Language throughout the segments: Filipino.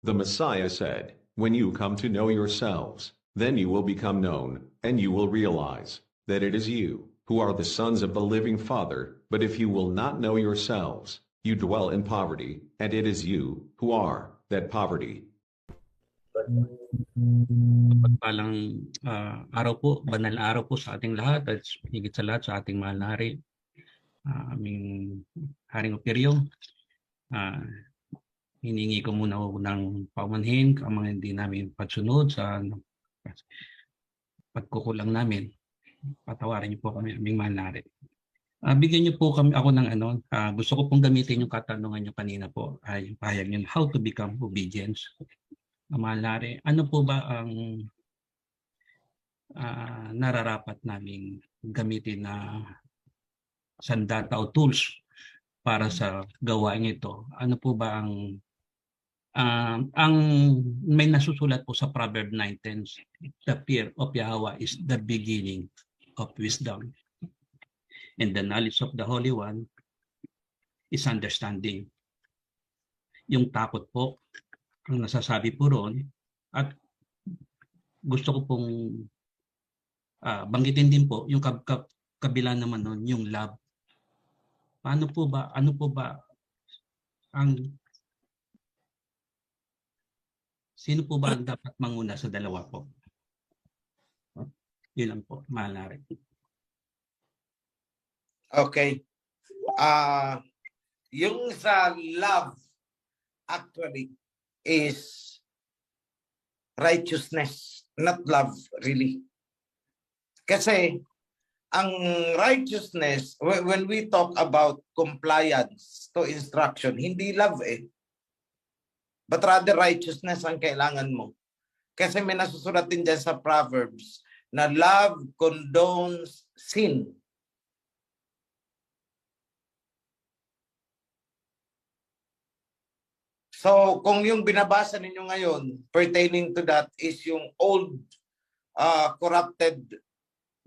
The Messiah said, "When you come to know yourselves, then you will become known, and you will realize that it is you who are the sons of the living Father. But if you will not know yourselves, you dwell in poverty, and it is you who are that poverty." Mapagpalang araw po, banal na araw po sa ating lahat at higit sa lahat sa ating mahal na hari, aming Haring Opirio. Hiningi ko muna ng paumanhin ang mga hindi namin pagsunod sa pagkukulang namin. Patawarin niyo po kami, aming mahal na hari. Bigyan niyo po kami ako ng gusto ko pong gamitin yung katanungan niyo kanina po, ay yung pahayag niyo, how to become obedience. Mahal na hari, ano po ba ang nararapat naming gamitin na sandata o tools para sa gawain ito? Ano po ba ang may nasusulat po sa Proverb 9:10, the fear of Yahweh is the beginning of wisdom, and the knowledge of the Holy One is understanding. Yung takot po ang nasasabi po roon, at gusto ko pong banggitin din po yung kabila naman nun, yung love. Ano po ba sino po ba ang dapat manguna sa dalawa po? Yun lang po, mahal na rin. Okay. Yung sa love actually is righteousness, not love really. Kasi ang righteousness, when we talk about compliance to instruction, hindi love but rather righteousness ang kailangan mo. Kasi may nasusulat din dyan sa Proverbs na love condones sin. So, kung yung binabasa ninyo ngayon pertaining to that is yung old corrupted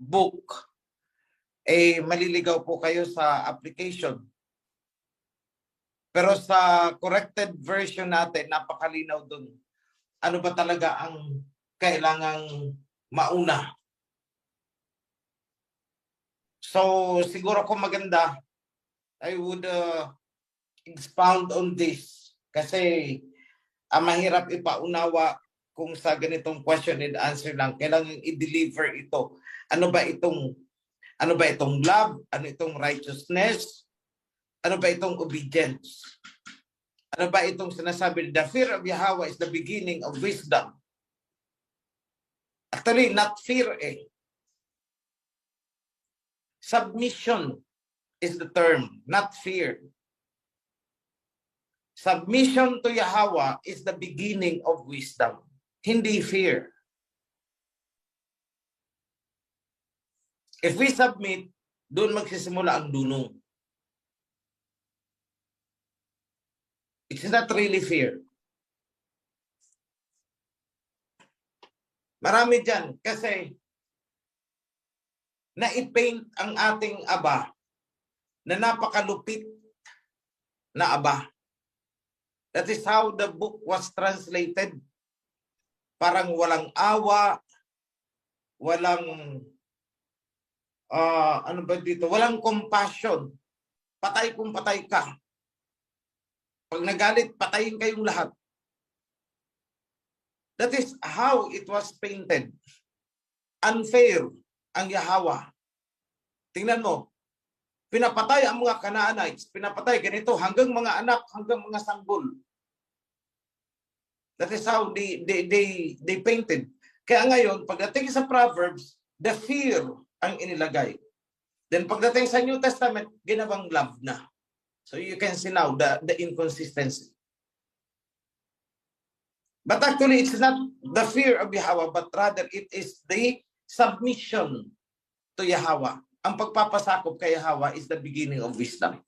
book, maliligaw po kayo sa application. Pero sa corrected version natin, napakalinaw dun. Ano ba talaga ang kailangang mauna? So, siguro kung maganda, I would expound on this. Kasi mahirap ipaunawa kung sa ganitong question and answer lang. Kailangan i-deliver ito. Ano ba itong love? Ano itong righteousness? Ano ba itong obedience? Ano ba itong sinasabi? The fear of Yahweh is the beginning of wisdom. Actually, not fear Submission is the term, not fear. Submission to Yahweh is the beginning of wisdom, hindi fear. If we submit, doon magsisimula ang dunong. It's not really fear. Marami dyan kasi na-paint ang ating Aba na napakalupit na Aba. That is how the book was translated. Parang walang awa, walang walang compassion. Patay kung patay ka. Pag nagalit, patayin kayong lahat. That is how it was painted. Unfair ang Yahweh. Tingnan mo, pinapatay ang mga Canaanites, pinapatay ganito hanggang mga anak, hanggang mga sanggol. That is how they painted. Kaya ngayon, pagdating sa Proverbs, the fear ang inilagay. Then pagdating sa New Testament, ginawang love na. So you can see now the inconsistency. But actually, it's not the fear of Yahweh, but rather it is the submission to Yahweh. Ang pagpapasakop kay Yahweh is the beginning of wisdom.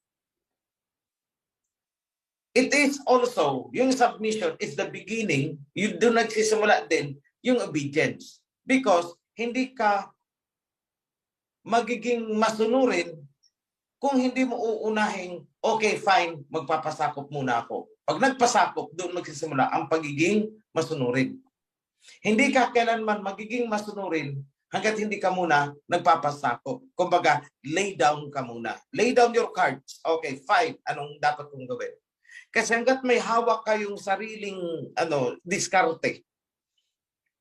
It is also, yung submission is the beginning, yung doon nagsisimula din, yung obedience. Because hindi ka magiging masunurin kung hindi mo uunahin, okay, fine, magpapasakop muna ako. Pag nagpasakop, doon magsisimula ang pagiging masunurin. Hindi ka kailanman magiging masunurin hanggat hindi ka muna nagpapasakop. Kumbaga, lay down ka muna. Lay down your cards. Okay, fine. Anong dapat kong gawin? Kasi hanggat may hawak kayong sariling diskarte,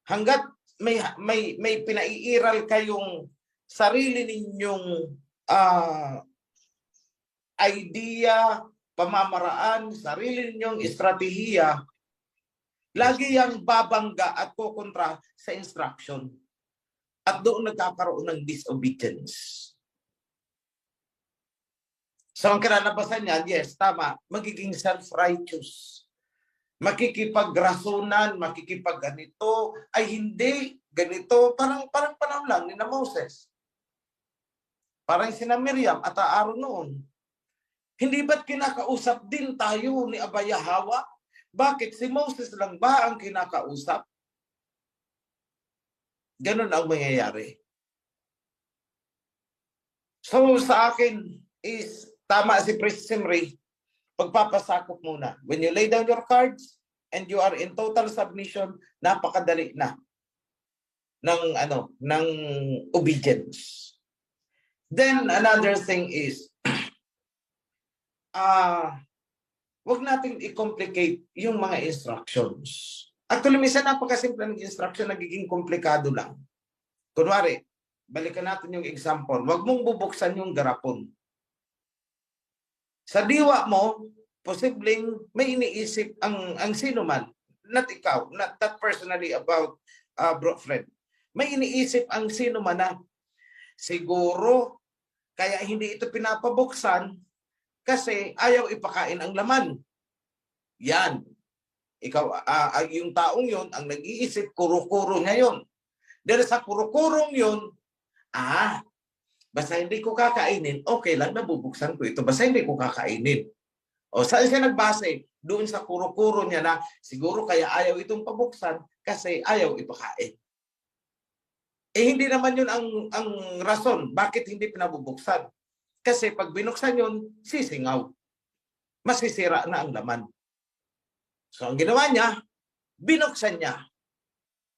hanggat may pinaiiral kayong sarili ninyong idea, pamamaraan, sarili ninyong estratehiya, lagi yang babangga at kukontra sa instruction. At doon nagkakaroon ng disobedience. So ang kinalabasan niyan, yes, tama, magiging self-righteous. Makikipagrasunan, makikipagganito, ay hindi, ganito, parang panahon lang ni na Moses. Parang sina Miriam at Aaron noon. Hindi ba't kinakausap din tayo ni Abaya Hawa? Bakit si Moses lang ba ang kinakausap? Ganun ang mangyayari. So sa akin is tama si Priest Simri, pagpapasakop muna. When you lay down your cards and you are in total submission, napakadali na ng obedience. Then another thing is wag natin i-complicate yung mga instructions. Actually, minsan napakasimple ng instruction, nagiging komplikado lang. Kunwari, balikan natin yung example. Wag mong bubuksan yung garapon. Sa diwa mo, posibleng may iniisip ang sino man, not ikaw, not that personally about bro friend. May iniisip ang sino man na siguro kaya hindi ito pinapabuksan kasi ayaw ipakain ang laman. Yan. Ikaw, yung taong yon ang nag-iisip, kuro-kuro niya yun. Dahil sa kuro-kurong yun, basta hindi ko kakainin, okay lang, nabubuksan ko ito. Basta hindi ko kakainin. O saan siya nagbase? Doon sa kuro-kuro niya na siguro kaya ayaw itong pabuksan kasi ayaw ipakain. Hindi naman yun ang rason. Bakit hindi pinabubuksan? Kasi pag binuksan yun, sisingaw. Masisira na ang laman. So ang ginawa niya, binuksan niya.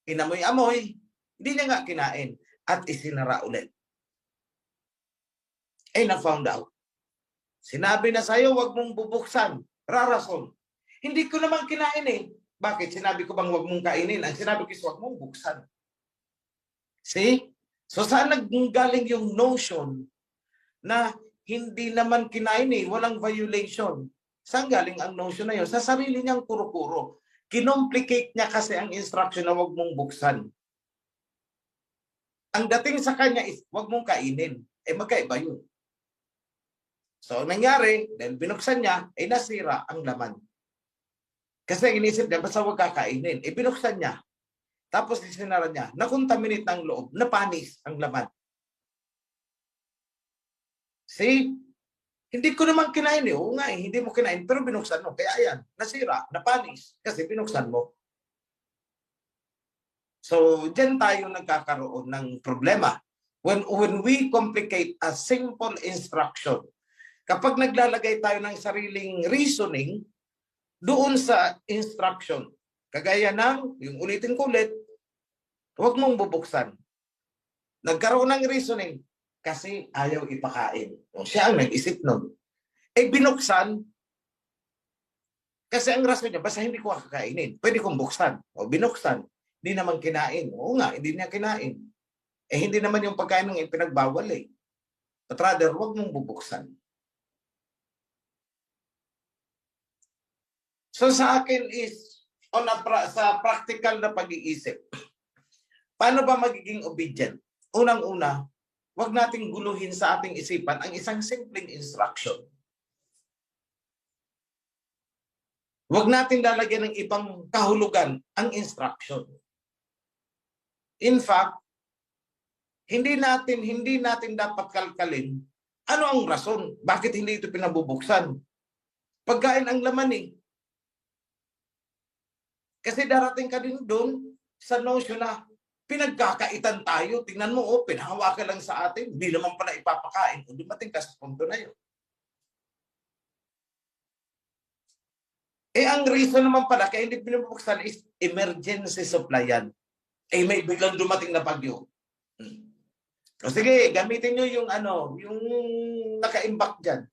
Inamoy-amoy, hindi niya nga kinain. At isinara ulit. Na-found out. Sinabi na sa'yo, wag mong bubuksan. Rarason. Hindi ko naman kinain eh. Bakit? Sinabi ko bang wag mong kainin? Ang sinabi ko is wag mong buksan. See? So saan naggaling yung notion na hindi naman kinain eh, walang violation? Saan galing ang notion na yun? Sa sarili niyang kuro-kuro. Kinomplicate niya kasi ang instruction na wag mong buksan. Ang dating sa kanya is wag mong kainin. Magkaiba yun. So, ang nangyari, dahil binuksan niya, nasira ang laman. Kasi inisip niya, basta huwag kakainin. Binuksan niya. Tapos isinara niya, nakontaminate ang loob, napanis ang laman. See? Hindi ko naman kinain eh. Oo nga eh, hindi mo kinain, pero binuksan mo. Kaya ayan, nasira, napanis, kasi binuksan mo. So, dyan tayo nagkakaroon ng problema. When we complicate a simple instruction, kapag naglalagay tayo ng sariling reasoning doon sa instruction, kagaya ng, yung ulitin ko ulit, huwag mong bubuksan. Nagkaroon ng reasoning kasi ayaw ipakain. O, siya ang nag-isip nun. Binuksan kasi ang rason niya, basta hindi ko kakainin. Pwede kong buksan. O, binuksan. Hindi naman kinain. Oo nga, hindi niya kinain. Hindi naman yung pagkain ng ipinagbawal eh. But rather, huwag mong bubuksan. So sa akin is, sa practical na pag-iisip, paano ba magiging obedient? Unang-una, huwag nating guluhin sa ating isipan ang isang simpleng instruction. Huwag natin lalagyan ng ibang kahulugan ang instruction. In fact, hindi natin dapat kalkalin ano ang rason, bakit hindi ito pinabubuksan. Pagkain ang laman eh. Kasi darating ka din doon sa notion na pinagkakaitan tayo. Tingnan mo, pinahawakan lang sa atin. Hindi naman pala ipapakain. O dumating ka sa punto na yun. ang reason naman pala kaya hindi binubuksan is emergency supply yan. May biglang dumating na bagyo. O sige, gamitin nyo yung yung naka-imbak dyan.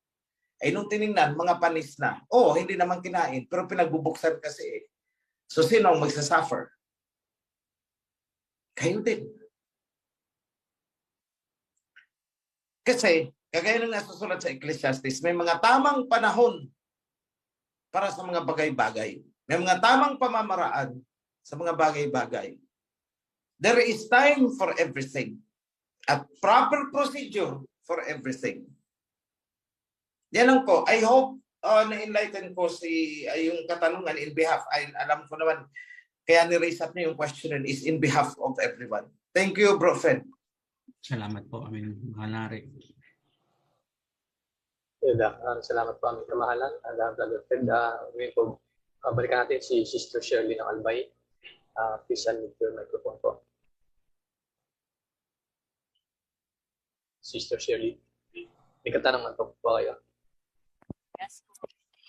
Nung tiningnan, mga panis na. Hindi naman kinain, pero pinagbubuksan kasi. So, sino ang magsasuffer? Kayo din. Kasi, kagaya ng nasusulat sa Ecclesiastes, may mga tamang panahon para sa mga bagay-bagay. May mga tamang pamamaraan sa mga bagay-bagay. There is time for everything. At proper procedure for everything. Yan lang po. I hope na-enlighten ko yung katanungan in behalf. Alam ko naman, kaya ni-raise up niyo yung question is in behalf of everyone. Thank you, Bro Fred. Salamat po, aming mahalari. Salamat po aming kamahalan. Brother Fred, ngayon po, balikan natin si Sister Shirley ng Albay. Please unmute your microphone po. Sister Shirley, may katanungan po kayo.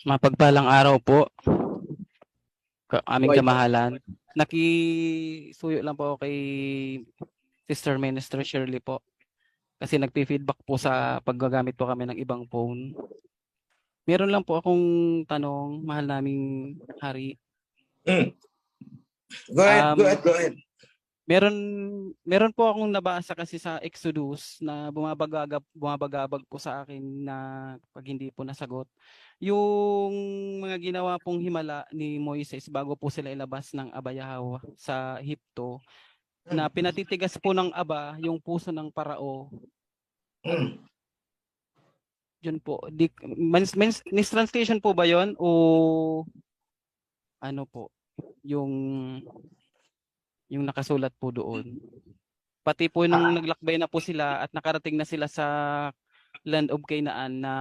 Mapagpalang araw po, aming kamahalan. Nakisuyo lang po kay Sister Minister Shirley po. Kasi nagpi-feedback po sa paggagamit po kami ng ibang phone. Meron lang po akong tanong, mahal naming hari. Go ahead. Meron po akong nabasa kasi sa Exodus na bumabagabag po sa akin na pag hindi po nasagot. Yung mga ginawa pong himala ni Moises bago po sila ilabas ng Abayahaw sa Ehipto, na pinatitigas po ng aba yung puso ng parao. Yun po. Mistranslation po ba yun? O ano po? Yung nakasulat po doon. Pati po nung naglakbay na po sila at nakarating na sila sa land of Canaan na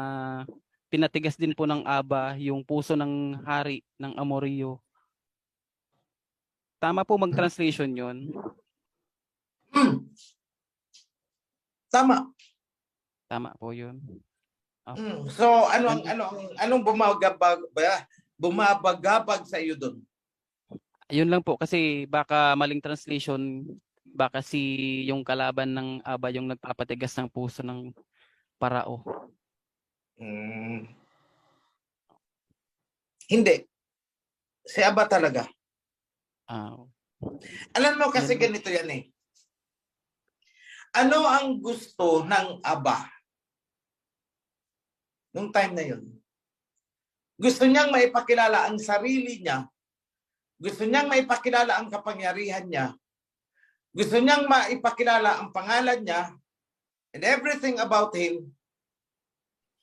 pinatigas din po ng aba yung puso ng hari ng Amoryo. Tama po mag-translation yun? Tama. Tama po yun. So, anong bumabagabag sa iyo doon? Yun lang po kasi baka maling translation, baka yung kalaban ng aba yung nagpapatigas ng puso ng parao. Hindi. Si aba talaga. Alam mo kasi ganito yan eh. Ano ang gusto ng aba nung time na yun? Gusto niyang maipakilala ang sarili niya. Gusto niyang maipakilala ang kapangyarihan niya. Gusto niyang maipakilala ang pangalan niya and everything about him.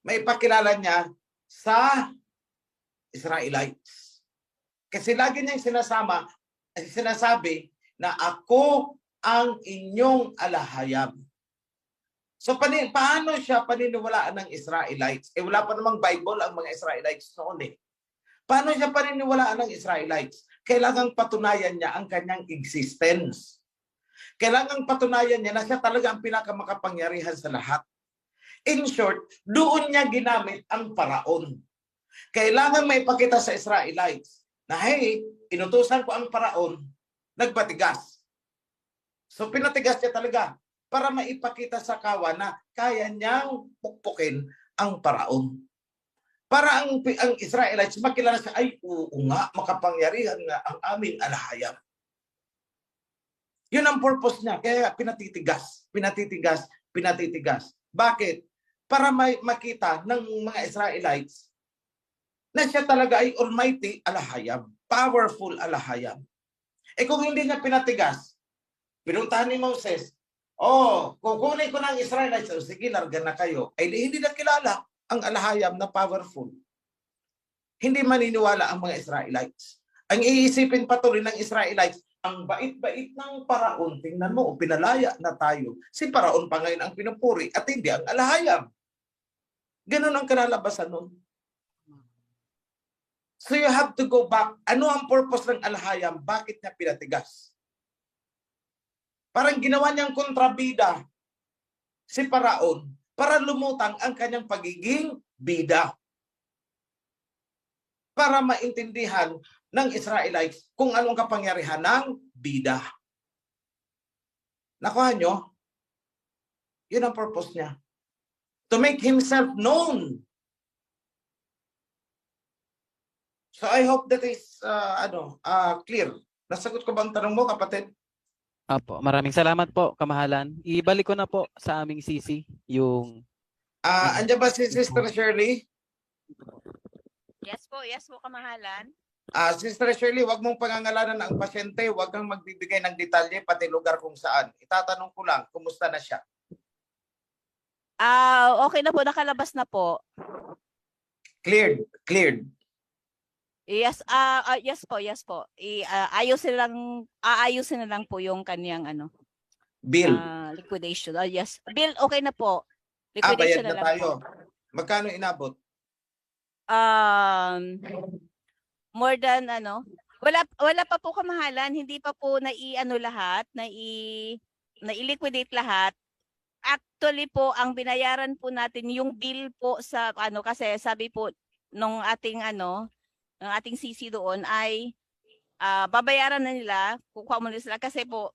Maipakilala niya sa Israelites. Kasi lagi niyang sinasabi na ako ang inyong alahayam. So paano siya paniniwalaan ng Israelites? Wala pa namang Bible ang mga Israelites noon eh. Paano siya paniniwalaan ng Israelites? Kailangang patunayan niya ang kanyang existence. Kailangang patunayan niya na siya talaga ang pinakamakapangyarihan sa lahat. In short, doon niya ginamit ang paraon. Kailangang maipakita sa Israelites na hey, inutusan ko ang paraon, nagpatigas. So pinatigas niya talaga para maipakita sa kawan na kaya niyang pukpukin ang paraon. Para ang Israelites makilala siya, ay oo nga, makapangyarihan nga ang aming alahayam. Yun ang purpose niya. Kaya pinatitigas. Bakit? Para makita ng mga Israelites na siya talaga ay almighty alahayam. Powerful alahayam. Kung hindi niya pinatigas, pinuntahan ni Moses, kukunin ko ng Israelites, sige, larga na kayo. Hindi na kilala ang alahayam na powerful. Hindi maniniwala ang mga Israelites. Ang iisipin patuloy ng Israelites, ang bait-bait ng paraon, tingnan mo, pinalaya na tayo. Si paraon pa ngayon ang pinupuri at hindi ang alahayam. Ganun ang kalalabasan nun. So you have to go back. Ano ang purpose ng alahayam? Bakit niya pinatigas? Parang ginawa niyang kontrabida si paraon para lumutang ang kanyang pagiging bida. para maintindihan ng Israelites kung anong kapangyarihan ng bida. Nakuha nyo? Yun ang purpose niya. To make himself known. So I hope that is clear. Nasagot ko ba ang tanong mo, kapatid? Apo, maraming salamat po, kamahalan. Ibalik ko na po sa aming CC yung Andiyan ba si Sister Shirley? Yes po, kamahalan. Sister Shirley, wag mong pangangalanan ang pasyente, wag kang magbibigay ng detalye pati lugar kung saan. Itatanong ko lang, kumusta na siya? Okay na po, nakalabas na po. Cleared. Yes, yes po. Aayusin na lang po yung kanyang Bill. liquidation. Yes. Bill, okay na po. Bayad Liquidation na na lang tayo. po. Magkano inabot? More than wala pa po, kamahalan, hindi pa po lahat, na-liquidate lahat. Actually po, ang binayaran po natin yung bill po sa kasi sabi po nung ating ng ating CC doon ay babayaran na nila, kukuha mo na sila kasi po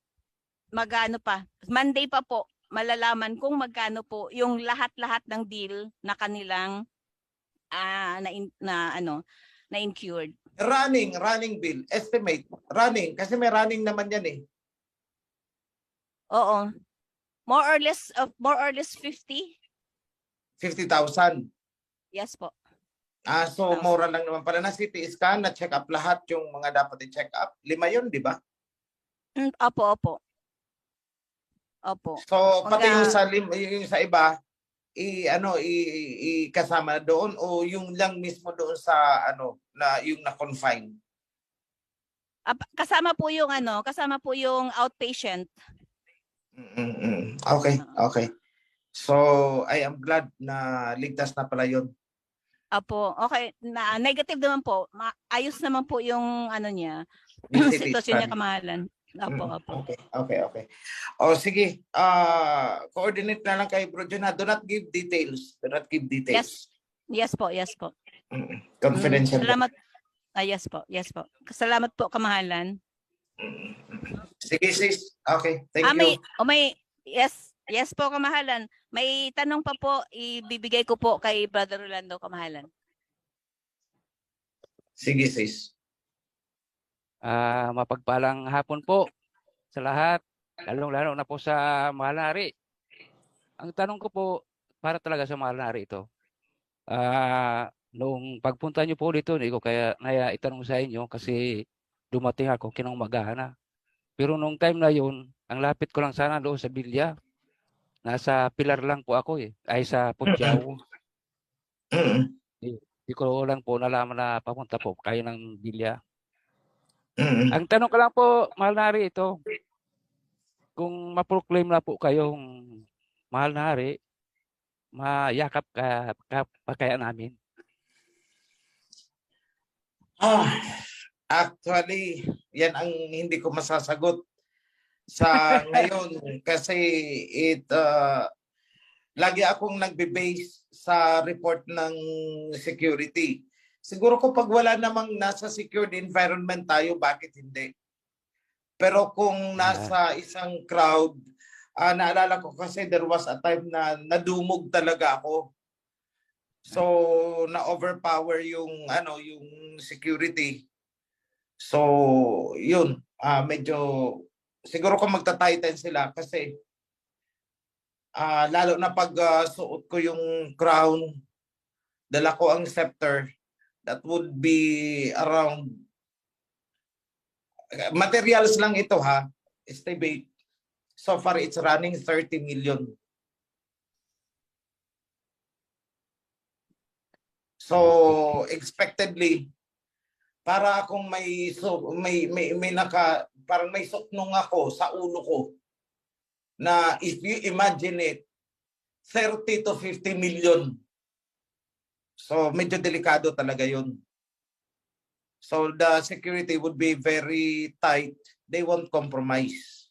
Monday pa po malalaman kung magkano po yung lahat-lahat ng bill na kanilang na incurred. Running bill, estimate. Running, kasi may running naman yan eh. Oo. More or less 50. 50,000. Yes po. So mura lang naman pala. Na CT scan, na check up lahat yung mga dapat i-check up. 5 yun, di ba? Opo. So pati yung sa iba, kasama doon o yung lang mismo doon sa na yung na-confine. Kasama po yung outpatient. Okay. So I am glad na ligtas na pala yun. Opo, okay. Negative naman po. Ayos naman po yung niya. Yung Sitwasyon niya, scan. kamahalan. Opo. Okay. O sige, coordinate na lang kay Bro John. Do not give details. Yes po. Confidential. Salamat. Yes po. Salamat po, kamahalan. Sige sis. Okay, thank you. Yes po, kamahalan. May tanong pa po, ibibigay ko po kay Brother Rolando, kamahalan. Sige sis. Mapagpalang hapon po sa lahat, lalong-lalo na po sa Mahal na Hari. Ang tanong ko po, para talaga sa Mahal na Hari ito. Nung pagpunta niyo po dito, hindi ko kaya itanong sa inyo kasi dumating ako kinumagahan na. Pero nung time na yun, ang lapit ko lang sana doon sa Bilya. Nasa pilar lang po ako ay sa Putyaw. Hindi ko lang po nalaman na papunta po kayo ng Bilya. Ang tanong ko lang po, Mahal na Hari, ito. Kung ma-proclaim na po kayong Mahal na Hari, mayakap pa kaya namin? Actually, yan ang hindi ko masasagot sa ngayon kasi lagi akong nagbe-base sa report ng security. Siguro ko pag wala namang nasa secured environment tayo, bakit hindi? Pero kung nasa isang crowd, naalala ko kasi there was a time na nadumog talaga ako. So na-overpower yung security. So yun, medyo siguro ko magta-tighten sila kasi lalo na pag suot ko yung crown, dala ko ang scepter, that would be around, materials lang ito estimate. So far it's running 30 million. So expectedly, para akong parang may suknong ako sa ulo ko na if you imagine it, 30 to 50 million. So medyo delikado talaga yun. So the security would be very tight. They won't compromise.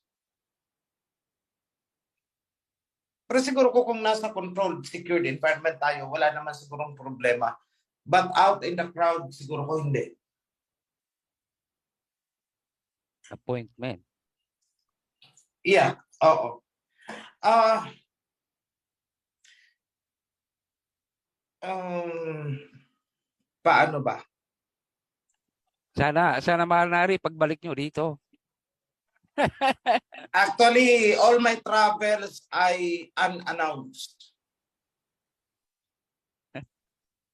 Pero siguro ko kung nasa controlled, secured environment tayo, wala naman sigurong problema. But out in the crowd, siguro ko hindi. Appointment. Yeah, oo. Paano ba? Sana mahal nari, pagbalik nyo dito. Actually, all my travels ay unannounced.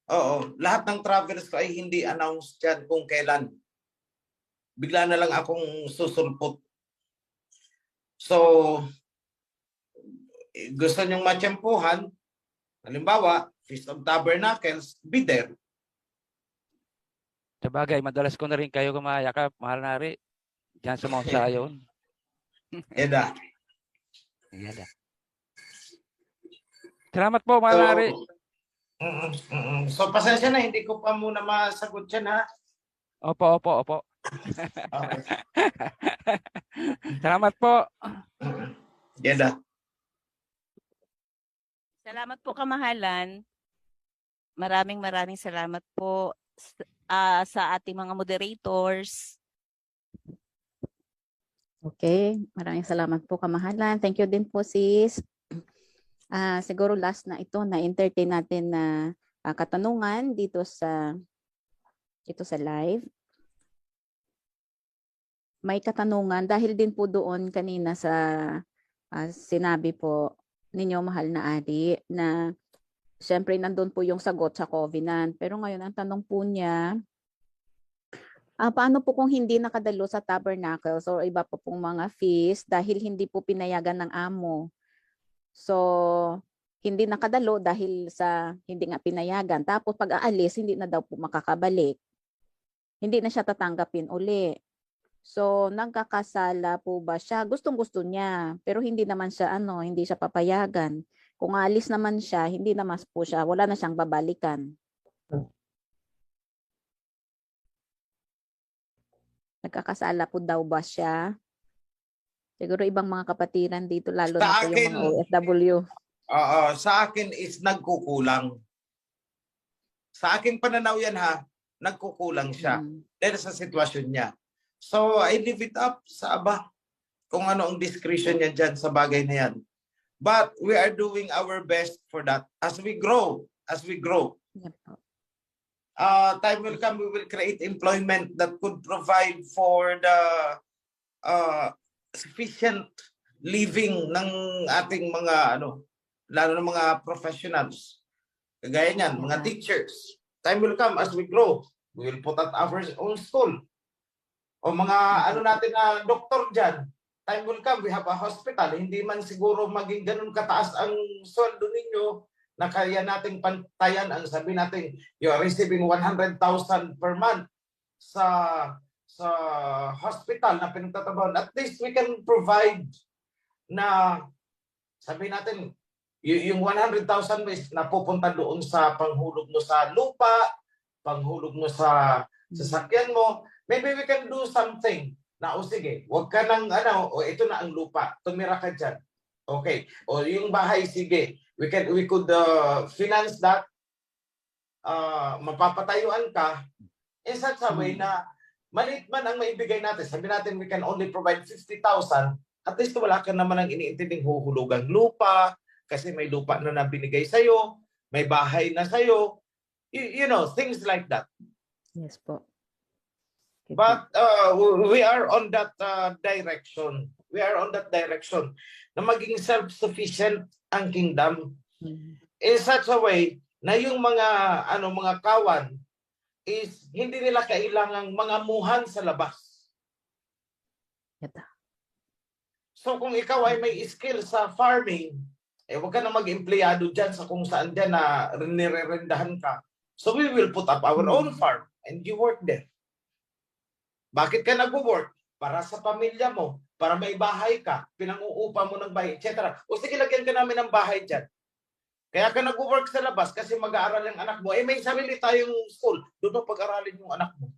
Oo, lahat ng travels ko ay hindi announced yan kung kailan. Bigla na lang akong susulpot. So, gusto nyong matsyempuhan, halimbawa, Feast of Tabernacles, be there. Sabagay, madalas ko na rin kayo kumayakap, mahal nari. Diyan sa Mount Zion. Eda. Yan. Salamat po, mahal nari. So, pasensya na, hindi ko pa muna masagot yan, ha? Opo. Okay. Salamat po. Eda. Salamat po, kamahalan. Maraming salamat po sa ating mga moderators. Okay, maraming salamat po, kamahalan. Thank you din po, sis. Siguro last na ito, na-entertain natin na katanungan dito sa live. May katanungan dahil din po doon kanina sa sinabi po ninyo, mahal na Ari, na siyempre nandun po yung sagot sa covenant. Pero ngayon ang tanong po niya, paano po kung hindi nakadalo sa tabernacles or iba po pong mga feast dahil hindi po pinayagan ng amo? So, hindi nakadalo dahil sa hindi nga pinayagan. Tapos pag aalis, hindi na daw po makakabalik. Hindi na siya tatanggapin uli. So, nagkakasala po ba siya? Gustong-gusto niya, pero hindi naman siya hindi siya papayagan. Kung aalis naman siya, hindi naman po siya, wala na siyang babalikan. Nagkakasala po daw ba siya? Siguro ibang mga kapatiran dito, lalo na po yung mga OFW. Sa akin is nagkukulang. Sa aking pananaw yan, ha, nagkukulang siya. Dahil sa sitwasyon niya. So, I leave it up sa Aba kung ano ang discretion niya dyan sa bagay na yan. But we are doing our best for that as we grow. Yep. Time will come, we will create employment that could provide for the sufficient living ng ating mga lalo na mga professionals. Kagaya niyan, mga teachers. Time will come as we grow. We will put up our own school. O mga natin na doktor dyan. Time will come, we have a hospital. Hindi man siguro maging ganun kataas ang sweldo ninyo na kaya nating pantayan. Ang sabi natin, you are receiving 100,000 per month sa hospital na pinagtatrabaho. At least we can provide na sabi natin, yung 100,000 is napupunta doon sa panghulog mo sa lupa, panghulog mo sa sasakyan mo. Maybe we can do something na, sige, wag ka nang ito na ang lupa, tumira ka dyan. Okay. O yung bahay, sige, we could finance that, mapapatayuan ka, in such a way na maliit man ang maibigay natin. Sabi natin, we can only provide 50,000, at least wala ka naman ang iniintinding huhulugang lupa, kasi may lupa na binigay sa'yo, may bahay na sa'yo, you know, things like that. Yes po. But we are on that direction. We are on that direction na maging self-sufficient ang kingdom in such a way na yung mga kawan is hindi nila kailangang mangamuhan sa labas. So kung ikaw ay may skill sa farming, huwag ka na mag-empleyado dyan sa kung saan dyan na nirerendahan ka. So we will put up our own farm and you work there. Bakit ka nag-work? Para sa pamilya mo, para may bahay ka, pinang-uupa mo ng bahay, etc. O sige, lagyan ka namin ng bahay dyan. Kaya ka nag-work sa labas kasi mag-aaral yung anak mo. May sarili tayong school. Doon mo pag-aralin yung anak mo.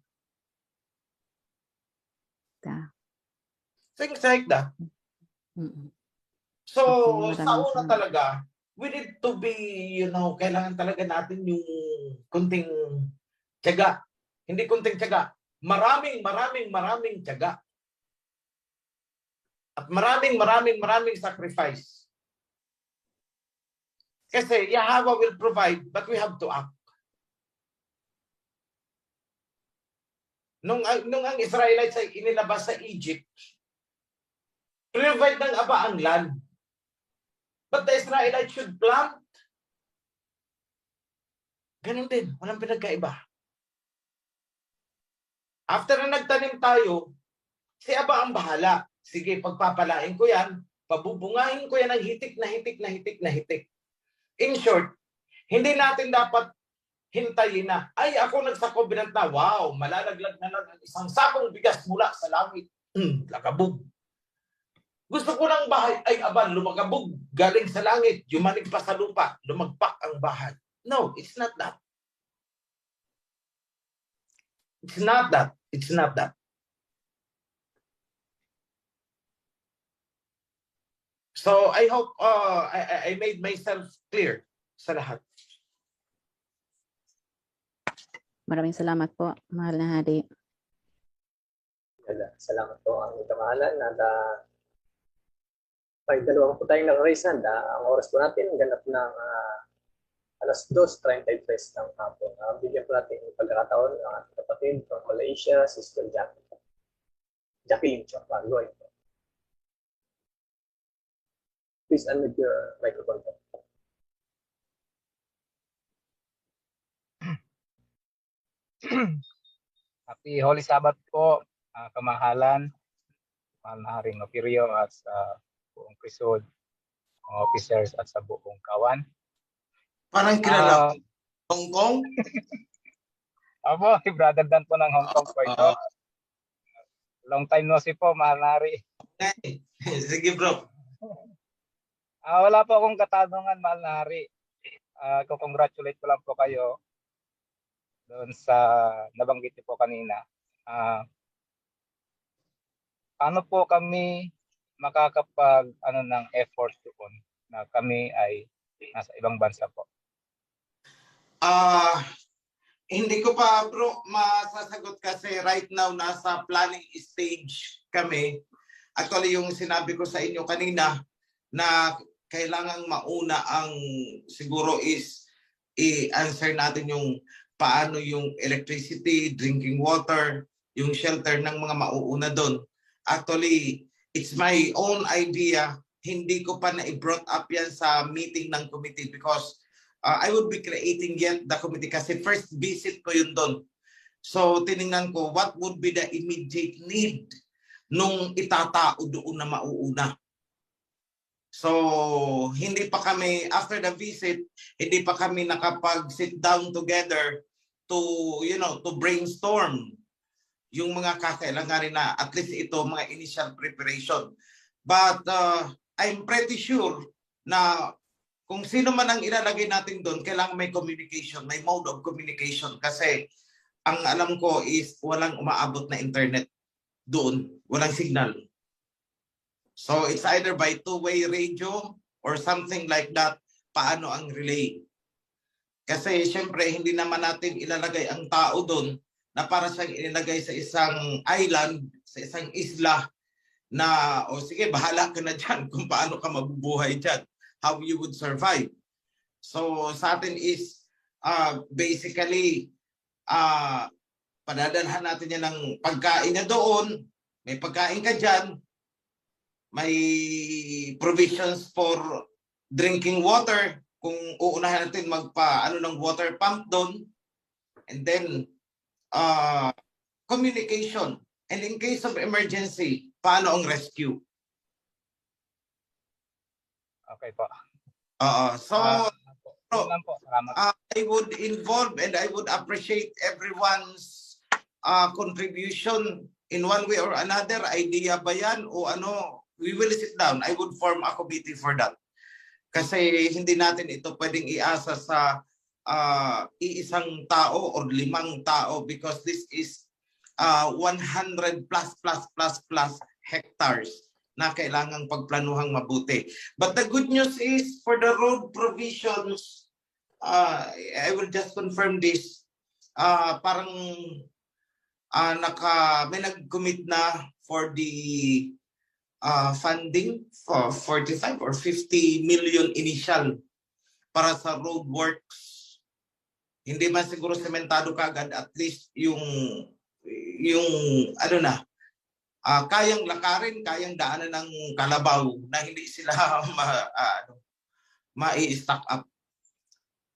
Things like that. So, sa una talaga, we need to be, kailangan talaga natin yung kunting tiyaga. Hindi kunting tiyaga. Maraming tiyaga. At maraming sacrifice. Kasi Yahweh will provide, but we have to act. Nung ang Israelites ay inilabas sa Egypt, provide ng Aba ang land. But the Israelites should plant. Ganun din, walang pinagkaiba. After na nagtanim tayo, si Aba ang bahala. Sige, pagpapalain ko yan, pabubungahin ko yan ng hitik na hitik. In short, hindi natin dapat hintayin na, ay ako nagsako binanta, wow, malalaglag na lang ang isang sakong bigas mula sa langit. Lakabog. Gusto ko ng bahay, ay Aba, lumagabog, galing sa langit, yumanig pa sa lupa, lumagpak ang bahay. No, it's not that. It's not that. It's not that. So I hope I made myself clear sa lahat. Maraming salamat po, mahal na hari. Salamat po ang kamahalan at may dalawang po tayong naka-raise hand. Ang oras po natin ganap ng alas 2:33 ng hapon. Bigyan po natin yung pagkakataon ng ating kapatid from Malaysia, Sister Jacqueline Chokpaloy. Please unmute your microphone. Happy Holy Sabbath po, kamahalan, mahal na Haring Opirio at sa buong Prisod, mga officers at sa buong kawan. Parang kilala Hong Kong? Abo, si Brother Dan po ng Hong Kong po ito. Long time no see po, mahal na Hari. Sige bro. Wala po akong katanungan, mahal na Hari. Congratulate ko lang po kayo doon sa nabanggit niyo po kanina. Paano po kami makakapag ng effort doon na kami ay nasa ibang bansa po? Hindi ko pa bro masasagot kasi right now nasa planning stage kami. Actually yung sinabi ko sa inyo kanina na kailangang mauna ang siguro is i-answer natin yung paano yung electricity, drinking water, yung shelter ng mga mauuna doon. Actually, it's my own idea. Hindi ko pa na-brought up yan sa meeting ng committee because I would be creating yet the committee kasi first visit ko yun doon. So, tiningnan ko what would be the immediate need nung itatao doon na mauuna. So, hindi pa kami, after the visit, hindi pa kami nakapag-sit down together to, to brainstorm yung mga kakailanganin na at least ito, mga initial preparation. But I'm pretty sure na kung sino man ang ilalagay natin doon, kailangan may communication, may mode of communication kasi ang alam ko is walang umaabot na internet doon, walang signal. So it's either by two-way radio or something like that, paano ang relay. Kasi syempre hindi naman natin ilalagay ang tao doon na para siyang ilalagay sa isang island, sa isang isla na o sige bahala ka na dyan kung paano ka mabubuhay dyan, how you would survive. So sa atin is basically padadalhan natin yan ng pagkain na doon, may pagkain ka dyan, may provisions for drinking water kung uunahan natin ng water pump doon, and then communication, and in case of emergency paano ang rescue. Okay po. So I would involve and I would appreciate everyone's contribution in one way or another. Idea ba yan o ano? We will sit down. I would form a committee for that. Kasi hindi natin ito pwedeng iasa sa iisang tao or 5 tao because this is 100 plus hectares na kailangang pagplanuhang mabuti. But the good news is for the road provisions, I will just confirm this, parang may nag-commit na for the funding for 45 or 50 million initial para sa road works. Hindi man siguro sementado kagad, at least yung ano na, kayang lakarin, kayang daanan ng kalabaw na hindi sila ma-i-stack up.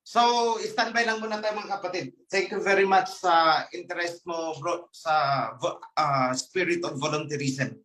So, standby lang muna tayo mga kapatid. Thank you very much sa interest mo, bro, sa spirit of volunteerism.